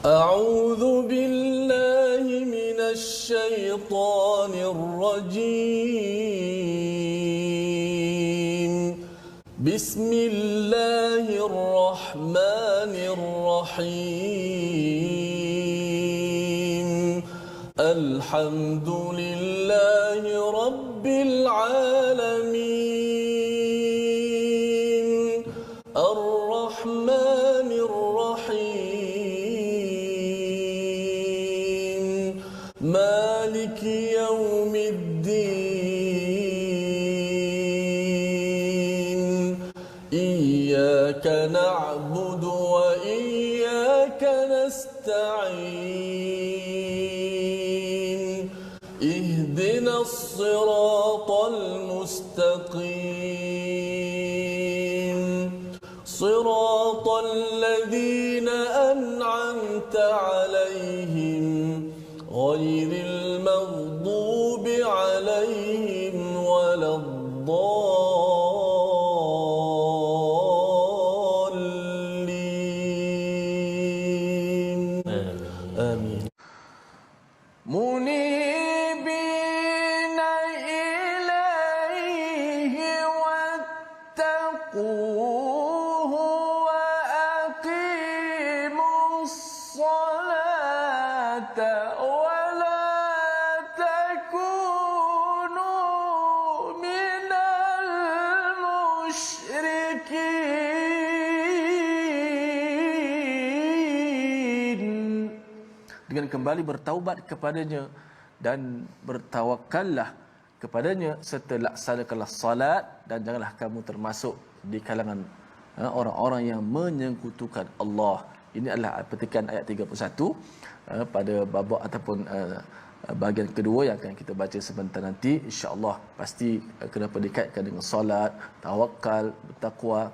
أعوذ بالله من الشيطان الرجيم بسم الله الرحمن الرحيم الحمد لله رب العالمين الرحمن الرحيم مالك يوم الدين إياك نعبد وإياك نستعين اهدنا الصراط المستقيم صراط الذين أنعمت عليهم غير المغضوب عليهم ولا الضالين آمين منيبين إليه واتقوه وأقيموا الصلاة ولا تكونوا من المشركين. Dengan kembali bertaubat kepadanya dan bertawakallah kepadanya serta laksanakanlah salat dan janganlah kamu termasuk di kalangan orang-orang yang menyekutukan Allah. Ini adalah petikan ayat 31 pada babak ataupun bahagian kedua yang akan kita baca sebentar nanti, insya-Allah. Pasti kenapa dikaitkan dengan solat, tawakal, bertakwa.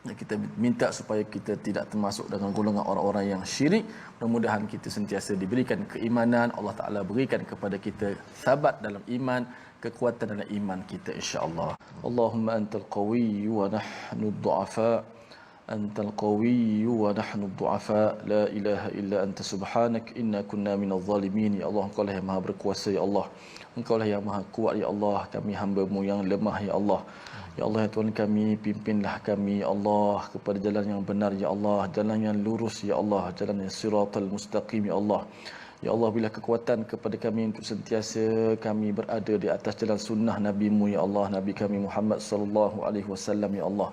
Kita minta supaya kita tidak termasuk dengan golongan orang-orang yang syirik. Mudah-mudahan kita sentiasa diberikan keimanan, Allah Taala berikan kepada kita sabat dalam iman, kekuatan dalam iman kita, insya-Allah. Allahumma antal qawi wa nahnu ad-du'afa. Antal qawi wa nahnu ad-du'afa. La ilaha illa anta subhanak inna kunna minadh zalimin. Ya Allah, Engkau lah yang Maha berkuasa, ya Allah. Engkau lah yang Maha kuat, ya Allah. Kami hamba-Mu yang lemah, ya Allah. Ya Allah, ya Tuhan kami, pimpinlah kami, ya Allah, kepada jalan yang benar, ya Allah, jalan yang lurus, ya Allah, jalan yang siratal mustaqim, ya Allah. Ya Allah, bila kekuatan kepada kami untuk sentiasa kami berada di atas jalan sunnah Nabi-Mu, ya Allah, Nabi kami Muhammad sallallahu alaihi wasallam, ya Allah.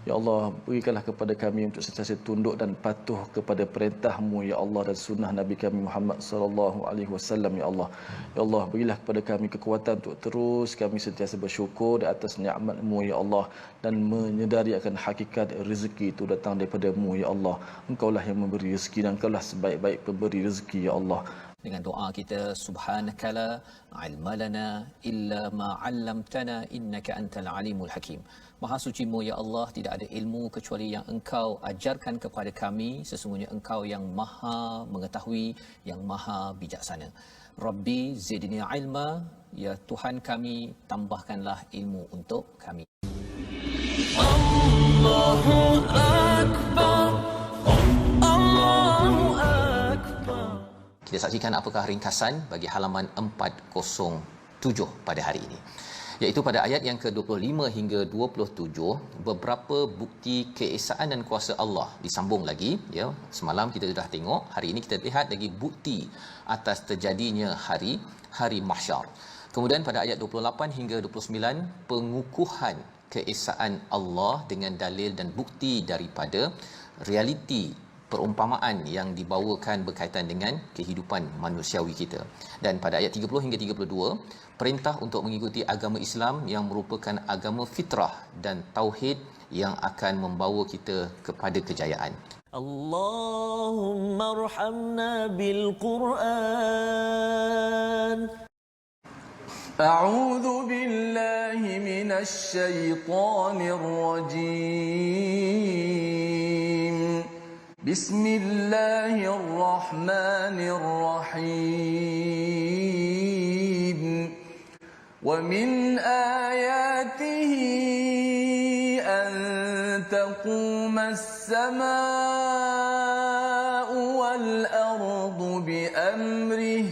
Ya Allah, berikanlah kepada kami untuk sentiasa tunduk dan patuh kepada perintah-Mu, ya Allah, dan sunnah Nabi kami Muhammad sallallahu alaihi wasallam, ya Allah. Ya Allah, berilah kepada kami kekuatan untuk terus kami sentiasa bersyukur di atas nikmat-Mu, ya Allah, dan menyedari akan hakikat rezeki itu datang daripada-Mu, ya Allah. Engkaulah yang memberi rezeki dan Engkaulah sebaik-baik pemberi rezeki, ya Allah. Dengan doa kita, subhanakala ilma lana illa ma 'allamtana innaka antal alimul hakim. Maha suci-Mu, ya Allah, tidak ada ilmu kecuali yang Engkau ajarkan kepada kami. Sesungguhnya Engkau yang Maha mengetahui, yang Maha bijaksana. Rabbi zidni ilma, ya Tuhan kami, tambahkanlah ilmu untuk kami. Allahu akbar, Allahu akbar. Kita saksikan apakah ringkasan bagi halaman 407 pada hari ini. Iaitu pada ayat yang ke-25 hingga 27, beberapa bukti keesaan dan kuasa Allah disambung lagi, ya. Semalam kita sudah tengok, hari ini kita lihat lagi bukti atas terjadinya hari mahsyar. Kemudian pada ayat 28 hingga 29, pengukuhan keesaan Allah dengan dalil dan bukti daripada realiti perumpamaan yang dibawakan berkaitan dengan kehidupan manusiawi kita. Dan pada ayat 30 hingga 32, perintah untuk mengikuti agama Islam yang merupakan agama fitrah dan tauhid yang akan membawa kita kepada kejayaan. Allahumma arhamna bil Quran. A'udzu billahi minasy syaithanir rajim. Bismillahirrahmanirrahim. Wa min ayatihi an taquma as-samaa'u wal بأمره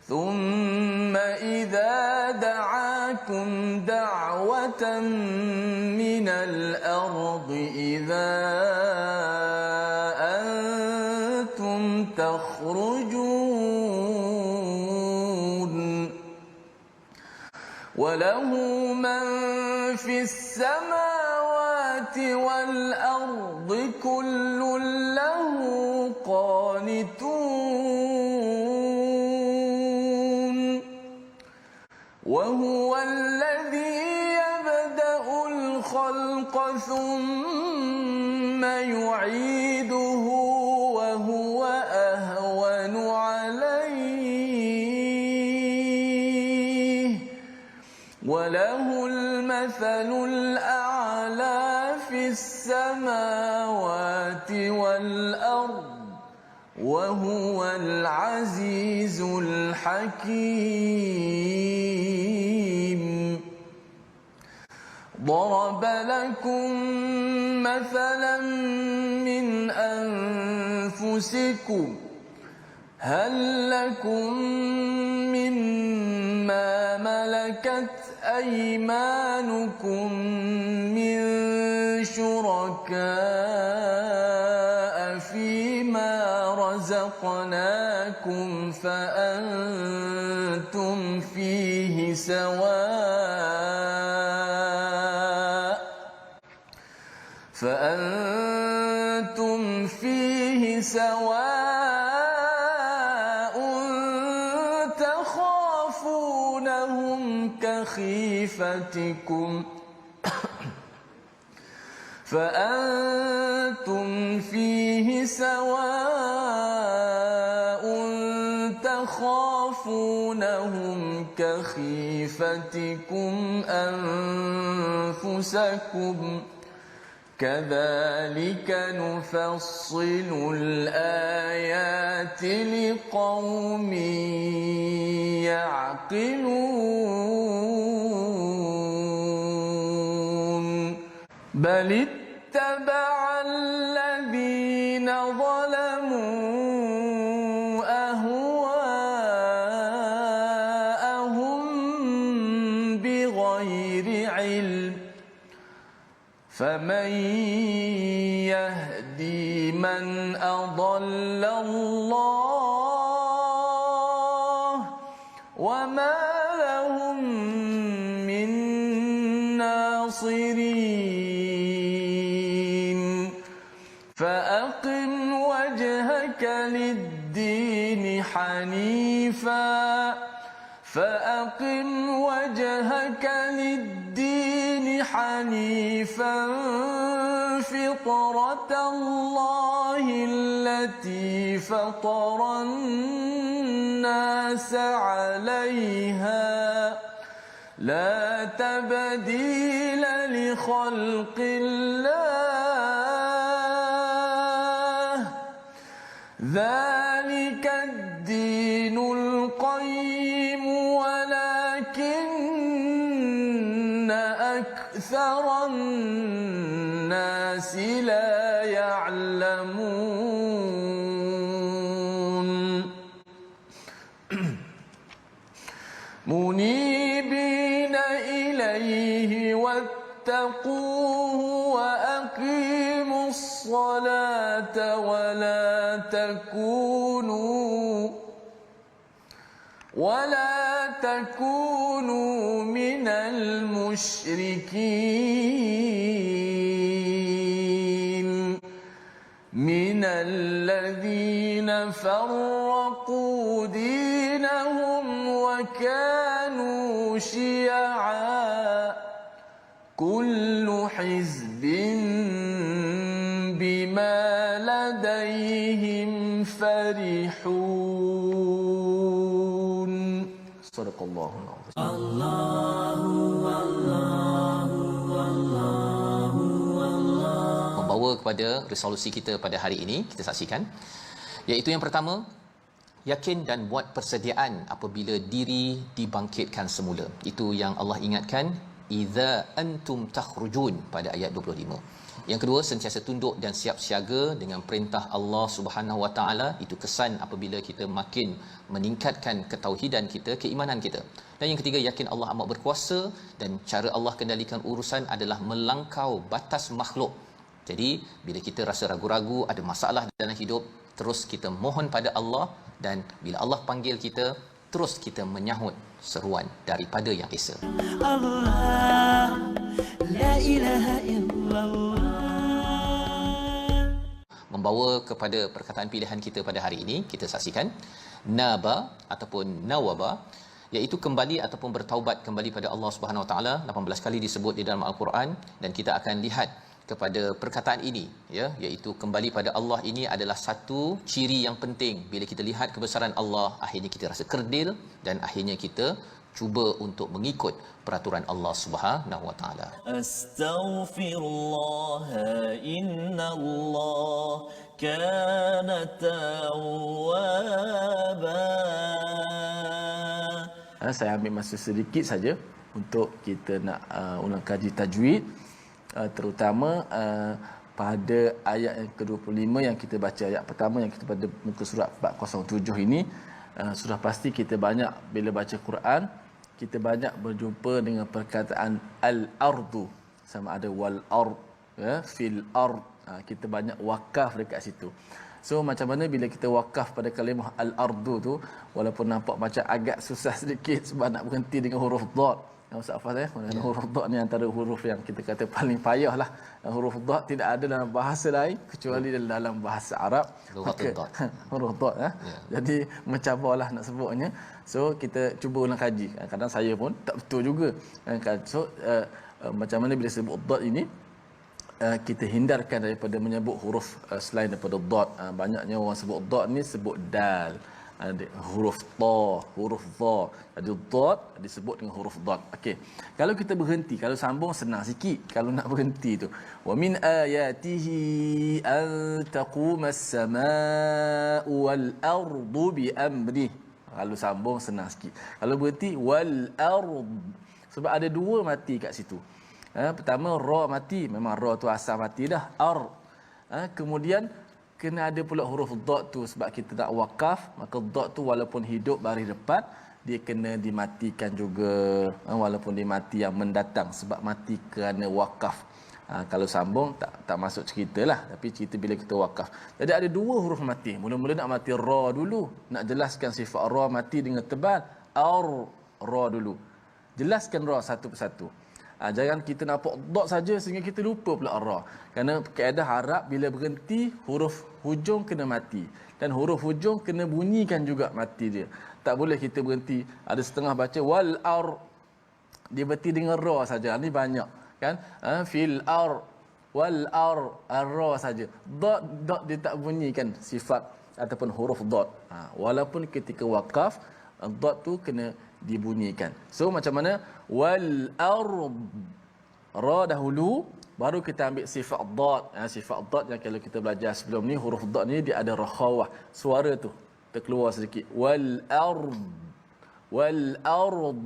ثم إذا دعاكم دعوة من الأرض إذا أنتم تخرجون وله من في السماوات والأرض كل له قانتون وهو الذي يبدأ الخلق ثم يعيده وهو أهون عليه وله المثل الأعلى في السماوات والأرض وهو العزيز الحكيم ضرب لكم مثلا من أنفسكم هل لكم مما ملكت أيمانكم من شركاء فيما رزقناكم فأنتم فيه سواء تخافونهم كخيفتكم فأنتم فيه سواء تخافونهم كخيفتكم أنفسكم كذلك نفصل الآيات لقوم يعقلون بل اتبع الذين ظلموا أهواءهم بغير علم فمن يهدي من أضل الله وما لهم من ناصرين فأقم وجهك للدين حنيفا فطرة الله التي فطر الناس عليها لا تبديل لخلق الله ذلك الدين القيم ولكن أكثر الناس لا يعلمون منيبين إليه واتقوه وأقيموا الصلاة ولا تكونوا من المشركين من الذين فرقوا دينهم وكانوا شيعا كل حزب بما لديهم فرحون صدق الله العظيم membawa kepada resolusi kita pada hari ini kita saksikan, iaitu yang pertama, yakin dan buat persediaan apabila diri dibangkitkan semula. Itu yang Allah ingatkan, idza antum takhrujun pada ayat 25. Yang kedua, sentiasa tunduk dan siap siaga dengan perintah Allah Subhanahu Wa Taala. Itu kesan apabila kita makin meningkatkan ketauhidan kita, keimanan kita. Dan yang ketiga, yakin Allah amat berkuasa dan cara Allah kendalikan urusan adalah melangkau batas makhluk. Jadi bila kita rasa ragu-ragu, ada masalah dalam hidup, terus kita mohon pada Allah, dan bila Allah panggil kita, terus kita menyahut seruan daripada Yang Esa. Allah, la ilaha illallah. Membawa kepada perkataan pilihan kita pada hari ini, kita saksikan naba ataupun nawaba, iaitu kembali ataupun bertaubat kembali pada Allah Subhanahu Wa Taala. 18 kali disebut di dalam Al-Quran, dan kita akan lihat kepada perkataan ini, ya, iaitu kembali pada Allah ini adalah satu ciri yang penting. Bila kita lihat kebesaran Allah, akhirnya kita rasa kerdil dan akhirnya kita cuba untuk mengikut peraturan Allah Subhanahu Wa Taala. Astaghfirullah, innallah kana tawwaba. Saya ambil masa sedikit saja untuk kita nak ulang kaji tajwid, terutama pada ayat yang ke-25 yang kita baca, ayat pertama yang kita pada muka surat 407 ini. Sudah pasti kita banyak bila baca Quran, kita banyak berjumpa dengan perkataan al-ardu, sama ada wal ard, ya, fil ard. Kita banyak wakaf dekat situ. So macam mana bila kita wakaf pada kalimah al-ardu tu, walaupun nampak macam agak susah sedikit sebab nak berhenti dengan huruf dad. Ustaz Faz, huruf dad ni antara huruf yang kita kata paling payah lah. Huruf dad tidak ada dalam bahasa lain kecuali dalam bahasa Arab. Huruf dad, Jadi mencabarlah nak sebutnya. So kita cuba ulang kaji. Kadang saya pun tak betul juga. So macam mana bila sebut dad ini, kita hindarkan daripada menyebut huruf selain daripada dad. Banyaknya orang sebut dad ni sebut dal, huruf ta, huruf dha. Ada dad disebut dengan huruf dad. Okey. Kalau kita berhenti, kalau sambung senang sikit. Kalau nak berhenti tu, wa min ayatihi an taquma as-samaa'u wal ardu bi amri. Kalau sambung senang sikit. Kalau berhenti wal ard, sebab ada dua mati kat situ. Pertama ra mati, memang ra tu asal mati dah, ar. Kemudian kena ada pula huruf dad tu, sebab kita nak wakaf, maka dad tu walaupun hidup baris depan, dia kena dimatikan juga, walaupun dia mati yang mendatang, sebab mati kerana wakaf. Kalau sambung tak masuk ceritalah, tapi cerita bila kita wakaf. Jadi ada dua huruf mati. Mula-mula nak mati ra dulu, nak jelaskan sifat ra mati dengan tebal, ar, ra dulu. Jelaskan ra satu persatu. Jangan kita nampak dot saja sehingga kita lupa pula ra. Kerana kaedah Arab bila berhenti, huruf hujung kena mati, dan huruf hujung kena bunyikan juga mati dia. Tak boleh kita berhenti, ada setengah baca wal ar, dia berhenti dengan ra saja. Ni banyak kan, fil ar, wal ar, ra saja. Dot dia tak bunyikan sifat ataupun huruf dot. Walaupun ketika wakaf, dot tu kena dibunyikan. So macam mana wal ard, ra dahulu baru kita ambil sifat dad. Sifat dad yang kalau kita belajar sebelum ni, huruf dad ni dia ada rakhawah, suara tu terkeluar sedikit, wal ard, wal ard.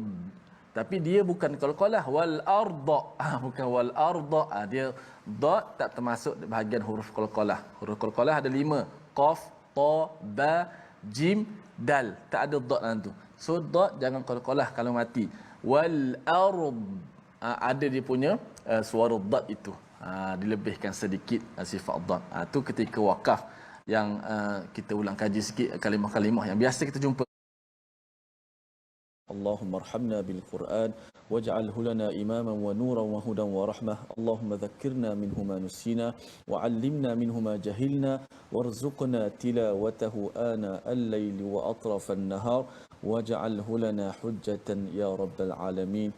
Tapi dia bukan qalqalah, wal arda, bukan wal arda. Dia dad tak termasuk bahagian huruf qalqalah. Huruf qalqalah ada 5, qaf, ta, ba, jim, dal. Tak ada dad dalam tu. So dad jangan qalqalah kalau mati. Wal ard, ada dia punya suara dad itu, dilebihkan sedikit sifat dad. Tu ketika wakaf yang kita ulang kaji sikit kalimah-kalimah yang biasa kita jumpa. Allahumma arhamna bil Quran waj'alhu lana imaman wa nuran wa hudan wa rahmah. Allahumma dhakkirna minhu ma nusina wa 'allimna minhu ma jahilna warzuqna tilawatahu ana al-laili wa atrafan nahar waj'alhu lana hujjatan ya rabbal alamin.